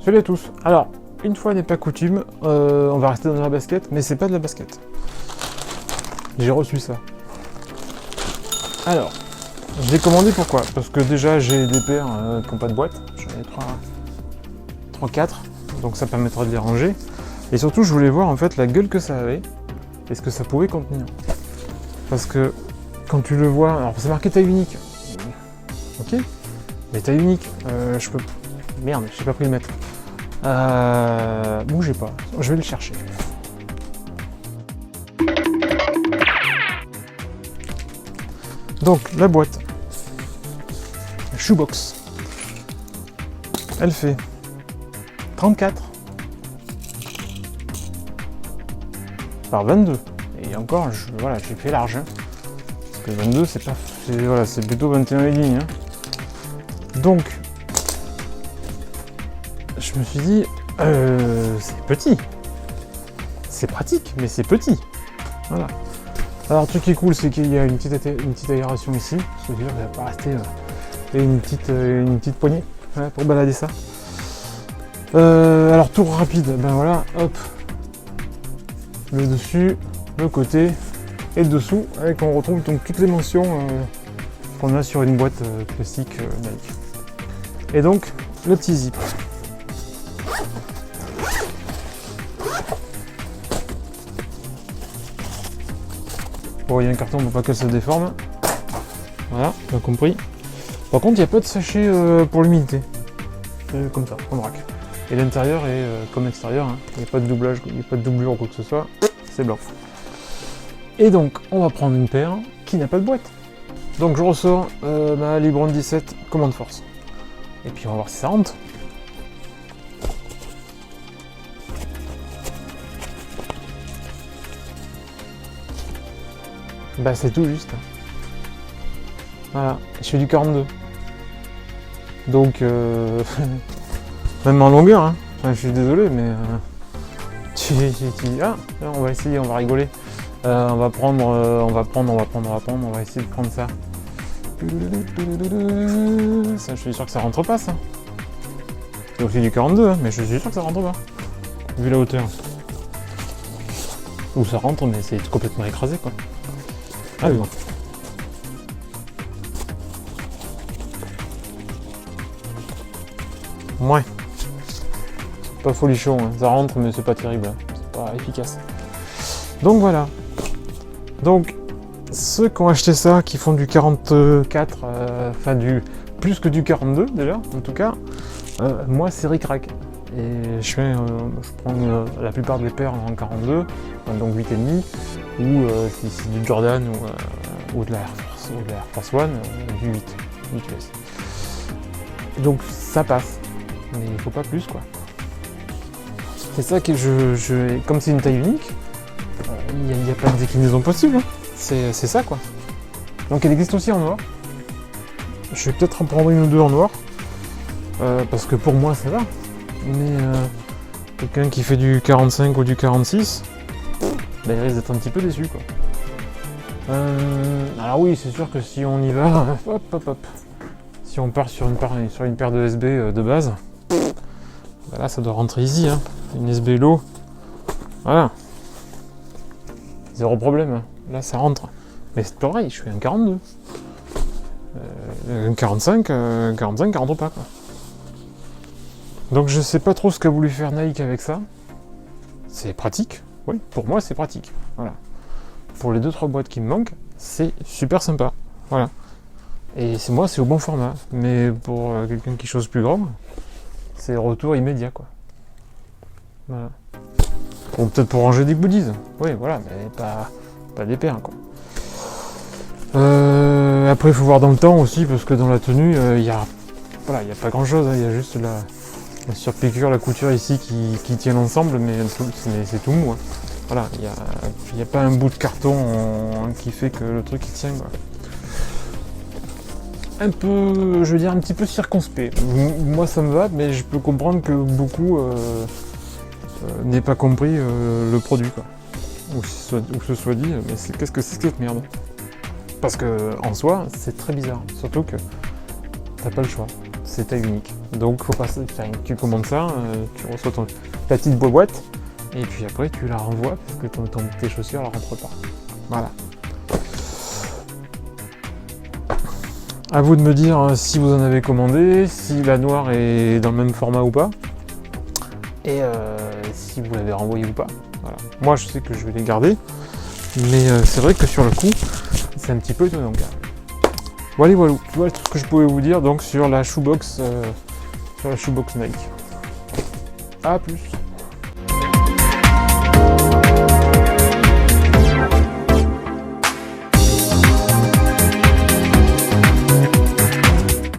Salut à tous. Alors, une fois n'est pas coutume, on va rester dans la basket, mais c'est pas de la basket. J'ai reçu ça. Alors, j'ai commandé pourquoi? Parce que déjà j'ai des paires qui n'ont pas de boîte. J'en ai 3-4, donc ça permettra de les ranger. Et surtout, je voulais voir en fait la gueule que ça avait et ce que ça pouvait contenir. Parce que quand tu le vois, alors c'est marqué taille unique. Ok, mais taille unique, je peux. Merde, j'ai pas pris le mètre. Bougez pas, je vais le chercher. Donc, la boîte. La shoebox. Elle fait 34 par 22. Et encore, voilà, j'ai fait large. Hein. Parce que 22, c'est pas. Voilà, c'est plutôt 21,5. Hein. Donc, je me suis dit, c'est petit. C'est pratique, mais c'est petit. Voilà. Alors, le truc qui est cool, c'est qu'il y a une petite aération ici. Parce que il va pas rester une petite poignée pour balader ça. Alors, tour rapide, ben voilà, hop. Le dessus, le côté et le dessous. Et qu'on retrouve donc toutes les mentions qu'on a sur une boîte classique Nike. Et donc, le petit zip. Bon, il y a un carton pour pas que ça se déforme. Voilà, t'as compris. Par contre, il n'y a pas de sachet pour l'humidité. Comme ça, en vrac. Et l'intérieur est comme l'extérieur. Hein. Il n'y a pas de doublage, il n'y a pas de doublure ou quoi que ce soit. C'est blanc. Et donc, on va prendre une paire qui n'a pas de boîte. Donc, je ressors ma Libron 17 commande force. Et puis, on va voir si ça rentre. Bah c'est tout juste. Voilà, je fais du 42. Donc même en longueur, hein. Enfin, je suis désolé, mais ah, on va essayer, on va rigoler. On va essayer de prendre ça. Ça, je suis sûr que ça rentre pas, ça. C'est aussi du 42, hein, mais je suis sûr que ça rentre pas. Vu la hauteur. Ou ça rentre, mais c'est complètement écrasé, quoi. Ah oui, bon. Ouais. C'est pas folichon, hein. Ça rentre mais c'est pas terrible. Hein. C'est pas efficace. Donc voilà. Donc, ceux qui ont acheté ça, qui font du 44, enfin du plus que du 42 déjà, en tout cas, moi c'est ric-rac. Et je prends la plupart des paires en 42, donc 8,5, ou si c'est du Jordan ou de la Air Force One, du 8 US. Donc ça passe, mais il faut pas plus quoi. C'est ça que comme c'est une taille unique, il n'y a pas de déclinaison possible. Hein. C'est ça quoi. Donc elle existe aussi en noir. Je vais peut-être en prendre une ou deux en noir, parce que pour moi ça va. Mais quelqu'un qui fait du 45 ou du 46, bah, il risque d'être un petit peu déçu quoi. Alors oui, c'est sûr que si on y va, hop. Si on part sur une paire de SB de base, bah là ça doit rentrer easy, hein. Une SB low, voilà. Zéro problème, hein. Là ça rentre. Mais c'est pareil, je fais un 42. Un 45 rentre pas quoi. Donc je sais pas trop ce qu'a voulu faire Nike avec ça. C'est pratique, oui, pour moi c'est pratique. Voilà. Pour les 2-3 boîtes qui me manquent, c'est super sympa. Voilà. Et moi c'est au bon format. Mais pour quelqu'un qui chose plus grand, c'est retour immédiat quoi. Voilà. Bon, peut-être pour ranger des goodies. Oui, voilà, mais pas des paires quoi. Après il faut voir dans le temps aussi, parce que dans la tenue, il y a pas grand chose, il y a juste la surpiqûre, la couture ici qui tient l'ensemble, mais c'est tout mou. Hein. Voilà, il n'y a pas un bout de carton qui fait que le truc il tient. Quoi. Un peu, je veux dire, un petit peu circonspect. Moi ça me va, mais je peux comprendre que beaucoup n'aient pas compris le produit. Quoi. Ou que ce soit dit, mais qu'est-ce que c'est que cette merde? Parce que en soi, c'est très bizarre. Surtout que t'as pas le choix. C'est taille unique. Donc faut pas tu commandes ça, tu reçois ta petite boîte, et puis après tu la renvoies parce que tes chaussures ne rentrent pas. Voilà. À vous de me dire si vous en avez commandé, si la noire est dans le même format ou pas, et si vous l'avez renvoyé ou pas. Voilà. Moi je sais que je vais les garder, mais c'est vrai que sur le coup, c'est un petit peu étonnant. Voilà, tout ce que je pouvais vous dire donc sur la shoebox Nike. A plus.